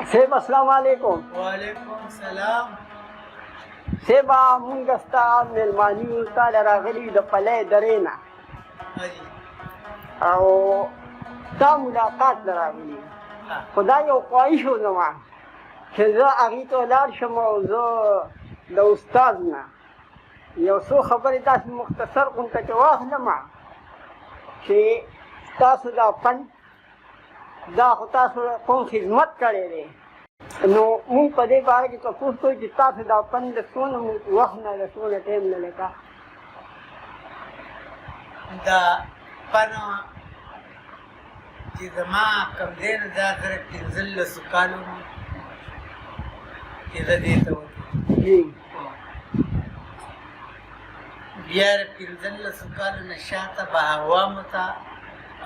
سیب السلام علیکم. وعلیکم السلام. سیبا مونږ ستا میلماني یو تاله راغلي د پلی درې نه او ستا ملاقات ته راغلي. خو دا یو خواهش و زما چې زه هغې ته ولاړ شم او زه د استاد نه یو څو خبرې داسې مختصر غونته کې واخلم چې تاسو دا فن دا خو تاسو کوم خدمت کړی دی نو مونږ په دې باره کې تپوس کوو چې تاسو دا فن د څونه وخت نه د څونه ټایم نه لکه دا فن چې زما کوم دی نو دا سره پنځلسو کالو چې زه دې ته وتلم بیا د پنځلسو کالو نه شاته به عوامو ته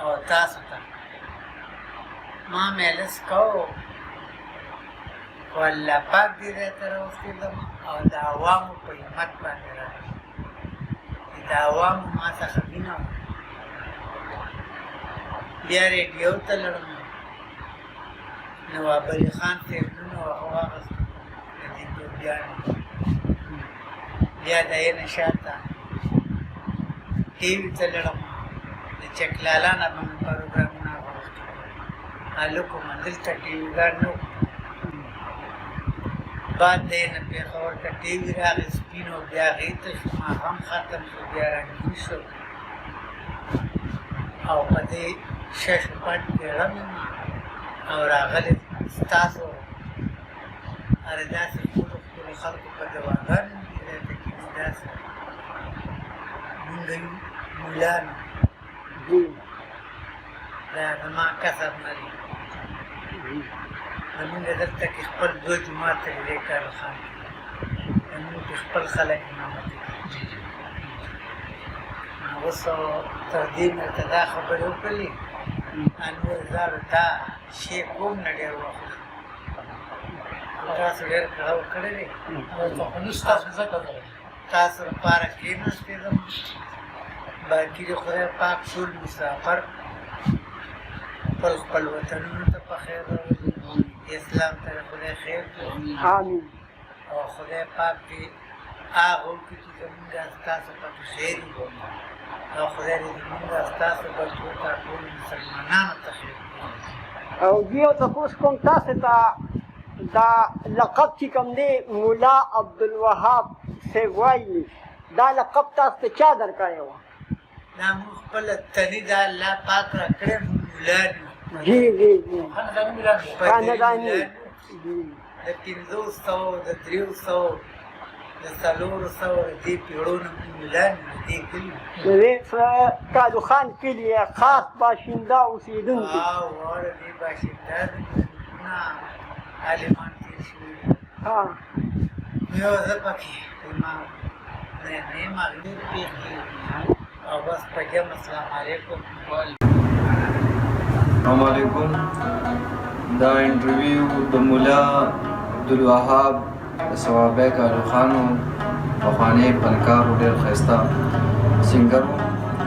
او تاسو ته ما مجلس کوو خو الله پاک دې راته راوستلم او د عوامو په همت باندې راغلم د عوامو ما څخه مینه وه بیا ریډیو ته لاړم نواب علي خان صاحبونه هغه واخیستم د دې توبیانو بیا د یې نه شاته ټي وي ته لاړم د چکلالا نه به مې پروګرامونه واخیستل هلکو ما دلته ټي ویګان نه بعد د یې نه پېښور ته ټي وي راغی سپینو بیا هغې ته شو ماښام ختم شو بیا رنګین شو او په دې ششو پټ کې غم یم او راغلی ستاسو هره داسې ښکلو ښکلو خلکو په دواګانو کې راته کېږي داسې مونږ یو مولانو دا زما کسب نه دی زمونږ دلته کې خپل دوه جومات ته دی کارل خان زمونږ کې خپل خلک امامت اوس تر دې مې ورته دا خبرې وکړلې انور زاړه دا شی کوم نه ډېر وخت تاسو ډېر کړه وکړی دی تاسو لپاره کښېناستېدم باقي د خدای پاک ټول مسافر خپل وطنونو ته په خیر راولي اسلام ته خدای خیر آمین او خدای پاک دې هغه وکړي چې زمونږ ستاسو پکې خیر وي او خدای دې زمونږ ستاسو بچو ته ټول مسلمانانو ته خیر او دیو تپوس کوم تاسو ته دا لقب چې کوم دی ملا عبدالوهاب صاحب وایي دا لقب تاسو ته چا درکړی وه دا موږ خپله تني دا الله پاک راکړی موږ مولان یو جی جی جی خانداني د 500 د 300 د 400 دې پیړو نه موږ مولان یو دې کلي کالو خان کلي خاص باشنده اوسېدونکي واړه دې باشنده نه عالمان تېر شوي یو زه پکې ما نه مغلوب پېښې او بس پکې السلام علیکم السلام علیکم دا انټرویو د مولا عبدالوهاب د ثوابه کالو خانو پخوانی فنکارو ډېر ښایسته سینګر و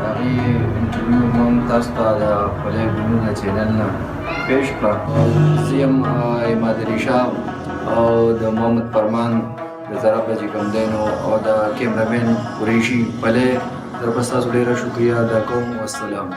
هغې انټرویو مو هم تاسو ته د پلی ګلونه چینل نه پیش کړه زه یم عماد علي شاه او د محمد فرمان د ضرب چې کوم دی نو او د کیمرامین قریشي پلی زه به ستاسو ډېره شکریه ادا کوم والسلام